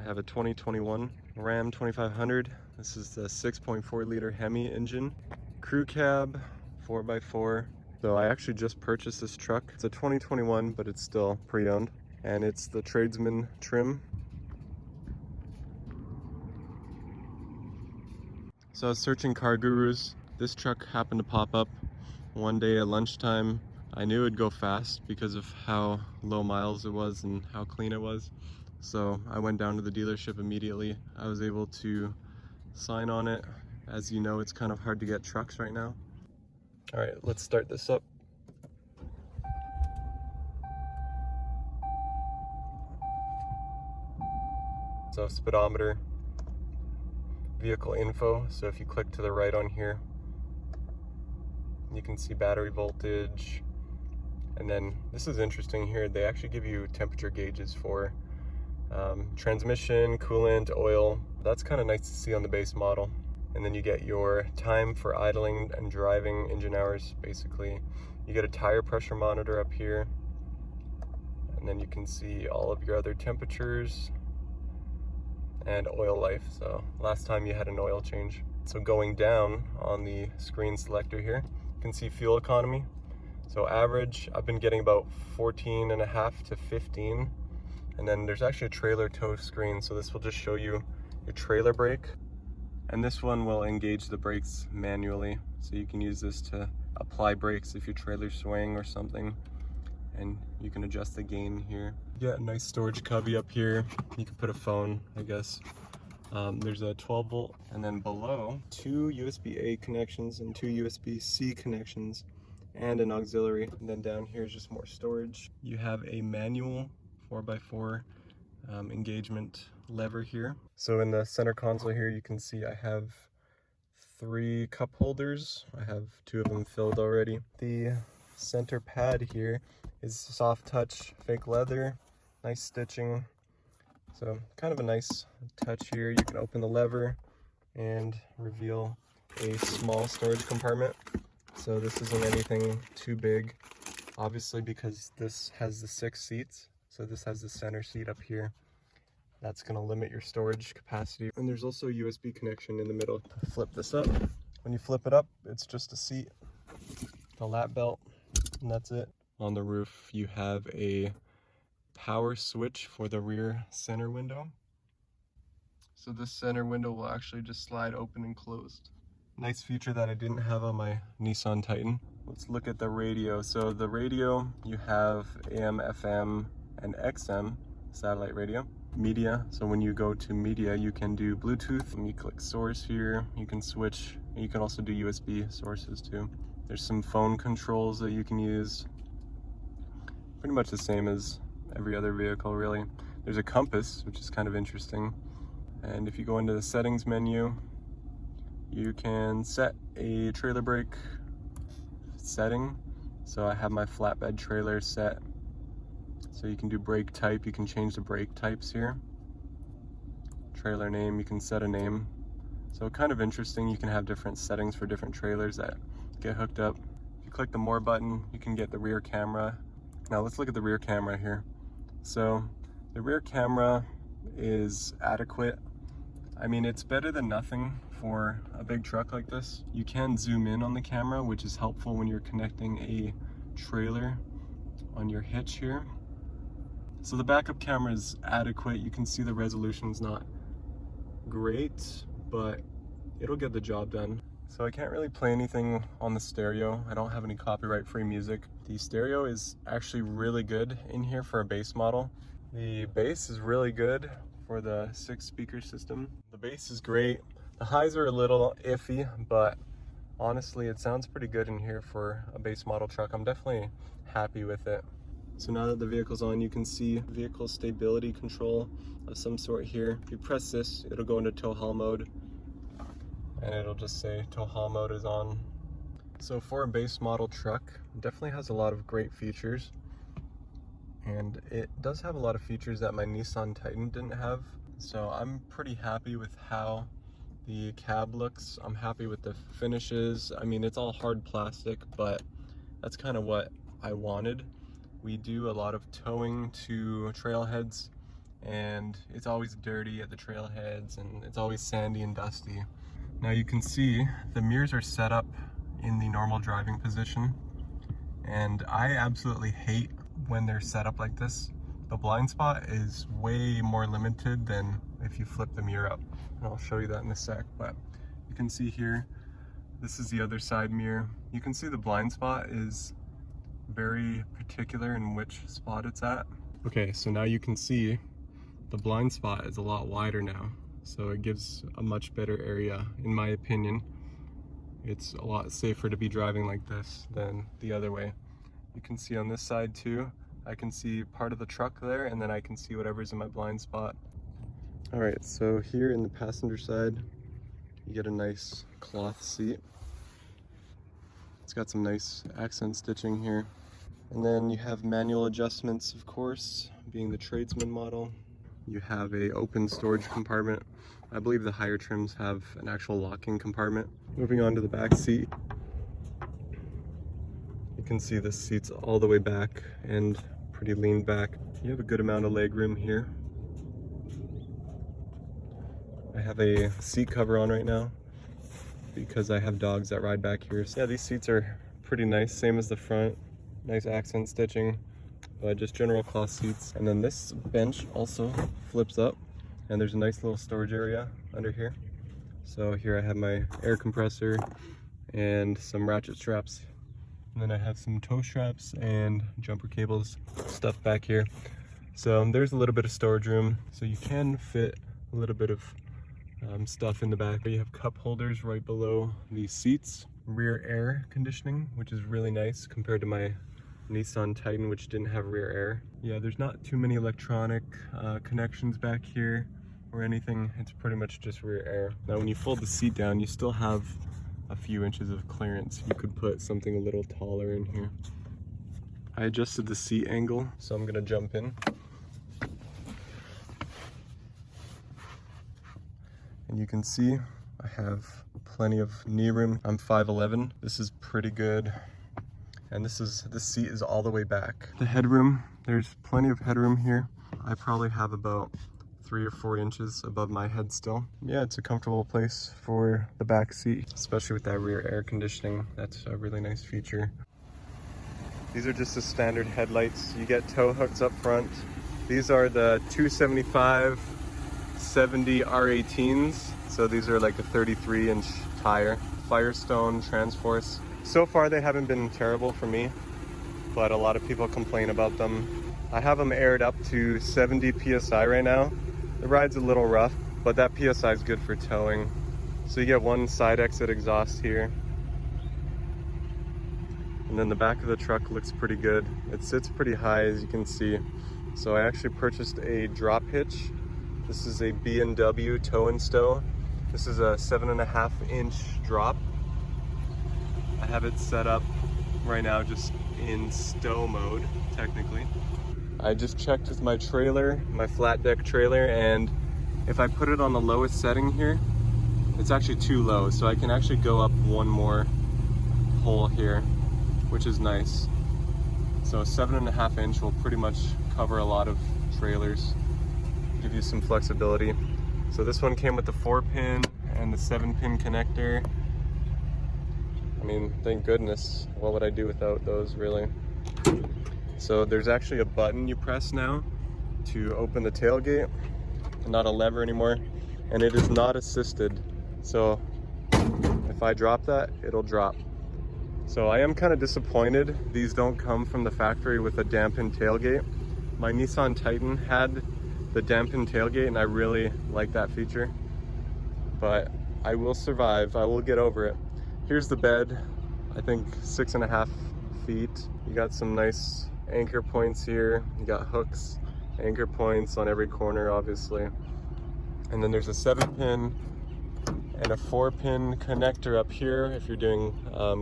have a 2021 Ram 2500. This is the 6.4 liter Hemi engine. Crew cab, 4x4. So I actually just purchased this truck. It's a 2021, but it's still pre-owned. And it's the Tradesman trim. So I was searching car gurus. This truck happened to pop up one day at lunchtime. I knew it'd go fast because of how low miles it was and how clean it was. So I went down to the dealership immediately. I was able to sign on it. As you know, it's kind of hard to get trucks right now. All right, let's start this up. So speedometer, vehicle info. So if you click to the right on here, you can see battery voltage. And then this is interesting here. They actually give you temperature gauges for transmission, coolant, oil. That's kind of nice to see on the base model. And then you get your time for idling and driving, engine hours, basically. You get a tire pressure monitor up here. And then you can see all of your other temperatures and oil life. So last time you had an oil change. So going down on the screen selector here, you can see fuel economy. So average, I've been getting about 14.5 to 15. And then there's actually a trailer tow screen. So this will just show you your trailer brake. And this one will engage the brakes manually. So you can use this to apply brakes if your trailer's swaying or something. And you can adjust the gain here. Yeah, a nice storage cubby up here. You can put a phone, I guess. There's a 12 volt, and then below, 2 USB-A connections and 2 USB-C connections, and an auxiliary. And then down here is just more storage. You have a manual 4x4 engagement lever here. So in the center console here, you can see I have 3 cup holders. I have 2 of them filled already. The center pad here is soft touch fake leather, nice stitching. So kind of a nice touch here. You can open the lever and reveal a small storage compartment. So this isn't anything too big, obviously, because this has the 6 seats. So this has the center seat up here. That's going to limit your storage capacity. And there's also a USB connection in the middle to flip this up. When you flip it up, it's just a seat, the lap belt, and that's it. On the roof, you have a power switch for the rear center window. So this center window will actually just slide open and closed. Nice feature that I didn't have on my Nissan Titan. Let's look at the radio. So the radio, you have AM, FM, and XM satellite radio. Media, so when you go to media, you can do Bluetooth. When you click source here, you can switch. You can also do USB sources too. There's some phone controls that you can use. Pretty much the same as every other vehicle, really. There's a compass, which is kind of interesting. And if you go into the settings menu, you can set a trailer brake setting. So I have my flatbed trailer set. So you can do brake type, you can change the brake types here. Trailer name, you can set a name. So kind of interesting, you can have different settings for different trailers that get hooked up. If you click the more button, you can get the rear camera. Now let's look at the rear camera here. So the rear camera is adequate. I mean, it's better than nothing for a big truck like this. You can zoom in on the camera, which is helpful when you're connecting a trailer on your hitch here. So the backup camera is adequate. You can see the resolution's not great, but it'll get the job done. So I can't really play anything on the stereo. I don't have any copyright-free music. The stereo is actually really good in here for a bass model. The bass is really good for the 6-speaker system. The bass is great. The highs are a little iffy, but honestly, it sounds pretty good in here for a base model truck. I'm definitely happy with it. So now that the vehicle's on, you can see vehicle stability control of some sort here. If you press this, it'll go into tow haul mode, and it'll just say tow haul mode is on. So for a base model truck, it definitely has a lot of great features, and it does have a lot of features that my Nissan Titan didn't have. So I'm pretty happy with how the cab looks. I'm happy with the finishes. I mean, it's all hard plastic, but that's kind of what I wanted. We do a lot of towing to trailheads, and it's always dirty at the trailheads, and it's always sandy and dusty. Now you can see the mirrors are set up in the normal driving position, and I absolutely hate when they're set up like this. The blind spot is way more limited than if you flip the mirror up, and I'll show you that in a sec. But you can see here, this is the other side mirror. You can see the blind spot is very particular in which spot it's at. Okay, so now you can see the blind spot is a lot wider now, so it gives a much better area, in my opinion. It's a lot safer to be driving like this than the other way. You can see on this side too, I can see part of the truck there, and then I can see whatever's in my blind spot. All right, so here in the passenger side, you get a nice cloth seat. It's got some nice accent stitching here. And then you have manual adjustments, of course, being the Tradesman model. You have a open storage compartment. I believe the higher trims have an actual locking compartment. Moving on to the back seat. You can see the seat's all the way back and pretty lean back. You have a good amount of leg room here. I have a seat cover on right now because I have dogs that ride back here. So yeah, these seats are pretty nice, same as the front. Nice accent stitching, but just general cloth seats. And then this bench also flips up, and there's a nice little storage area under here. So here I have my air compressor and some ratchet straps. And then I have some tow straps and jumper cables stuff back here. So there's a little bit of storage room, so you can fit a little bit of stuff in the back. You have cup holders right below the seats. Rear air conditioning, which is really nice compared to my Nissan Titan, which didn't have rear air. Yeah, there's not too many electronic connections back here or anything. It's pretty much just rear air. Now when you fold the seat down, you still have a few inches of clearance. You could put something a little taller in here. I adjusted the seat angle, so I'm gonna jump in. And you can see I have plenty of knee room. I'm 5'11". This is pretty good. And the seat is all the way back. The headroom, there's plenty of headroom here. I probably have about 3 or 4 inches above my head still. Yeah, it's a comfortable place for the back seat, especially with that rear air conditioning. That's a really nice feature. These are just the standard headlights. You get tow hooks up front. These are the 275 70 R18s. So these are like a 33-inch tire. Firestone Transforce. So far they haven't been terrible for me, but a lot of people complain about them. I have them aired up to 70 PSI right now. The ride's a little rough, but that PSI is good for towing. So you get one side exit exhaust here. And then the back of the truck looks pretty good. It sits pretty high, as you can see. So I actually purchased a drop hitch. This is a B&W tow and stow. This is a 7.5-inch drop. I have it set up right now just in stow mode, technically. I just checked with my trailer, my flat deck trailer, and if I put it on the lowest setting here, it's actually too low, so I can actually go up one more hole here, which is nice. So 7.5-inch will pretty much cover a lot of trailers, give you some flexibility. So this one came with the 4-pin and the 7-pin connector. I mean, thank goodness. What would I do without those, really? So there's actually a button you press now to open the tailgate, not a lever anymore, and it is not assisted. So if I drop that, it'll drop. So I am kind of disappointed these don't come from the factory with a dampened tailgate. My Nissan Titan had the dampened tailgate, and I really like that feature. But I will survive. I will get over it. Here's the bed. I think 6.5 feet. You got some nice anchor points here. You got hooks, anchor points on every corner, obviously. And then there's a 7-pin and a 4-pin connector up here if you're doing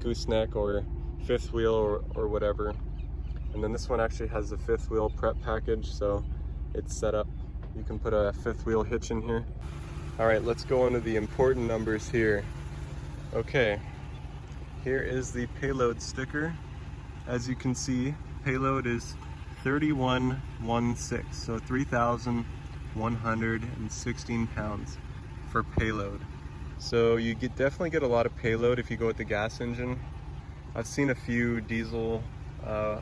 gooseneck or fifth wheel or whatever. And then this one actually has the fifth wheel prep package, so it's set up. You can put a fifth wheel hitch in here. All right, let's go into the important numbers here. Okay, here is the payload sticker. As you can see, payload is 3116, so 3,116. 116 pounds for payload. So you definitely get a lot of payload if you go with the gas engine. I've seen a few diesel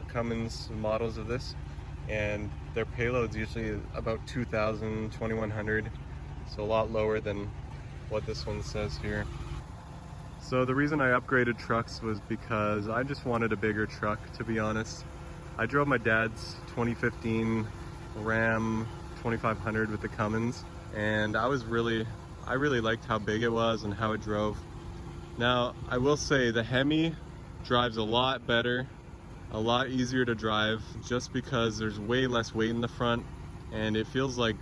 Cummins models of this, and their payload's usually about 2,000, 2,100, so a lot lower than what this one says here. So the reason I upgraded trucks was because I just wanted a bigger truck, to be honest. I drove my dad's 2015 Ram 2500 with the Cummins, and I really liked how big it was and how it drove. Now, I will say the Hemi drives a lot better, a lot easier to drive, just because there's way less weight in the front and it feels like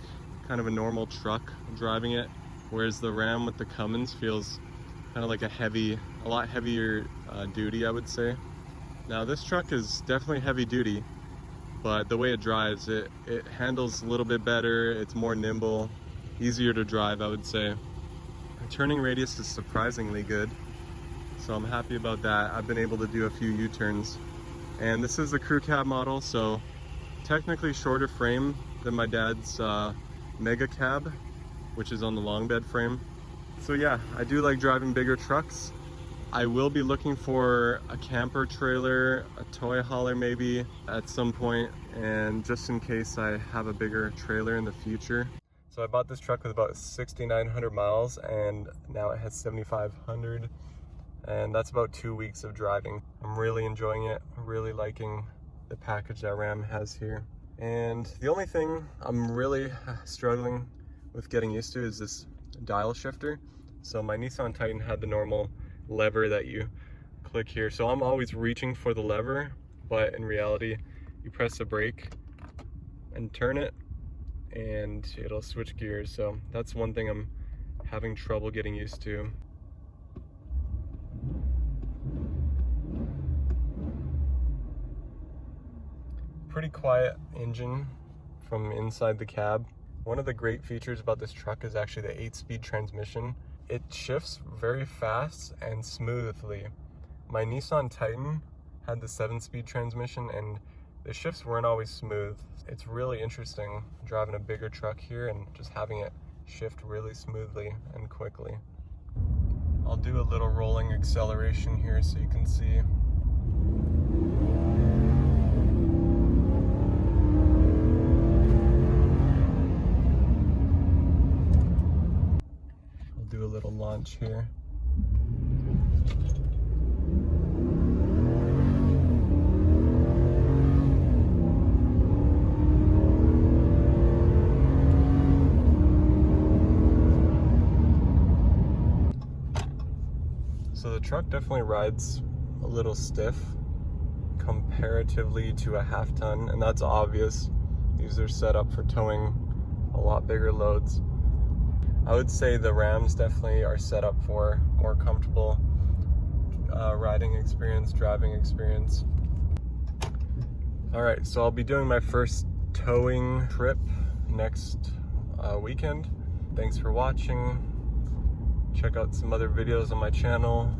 kind of a normal truck driving it, whereas the Ram with the Cummins feels kind of like a lot heavier duty, I would say. Now this truck is definitely heavy duty, but the way it drives, it handles a little bit better, it's more nimble, easier to drive, I would say. The turning radius is surprisingly good, so I'm happy about that. I've been able to do a few U-turns. And this is the crew cab model, so technically shorter frame than my dad's mega cab, which is on the long bed frame. So yeah, I do like driving bigger trucks. I will be looking for a camper trailer, a toy hauler maybe at some point, and just in case I have a bigger trailer in the future. So I bought this truck with about 6,900 miles, and now it has 7,500, and that's about 2 weeks of driving. I'm really enjoying it, really liking the package that Ram has here. And the only thing I'm really struggling with getting used to is this dial shifter. So my Nissan Titan had the normal lever that you click here, so I'm always reaching for the lever, but in reality you press the brake and turn it and it'll switch gears. So that's one thing I'm having trouble getting used to. Pretty quiet engine from inside the cab. One of the great features about this truck is actually the 8-speed transmission. It shifts very fast and smoothly. My Nissan Titan had the 7-speed transmission and the shifts weren't always smooth. It's really interesting driving a bigger truck here and just having it shift really smoothly and quickly. I'll do a little rolling acceleration here so you can see. Do a little launch here. So the truck definitely rides a little stiff comparatively to a half-ton, and that's obvious. These are set up for towing a lot bigger loads. I would say the Rams definitely are set up for more comfortable riding experience, driving experience. All right, so I'll be doing my first towing trip next weekend. Thanks for watching. Check out some other videos on my channel.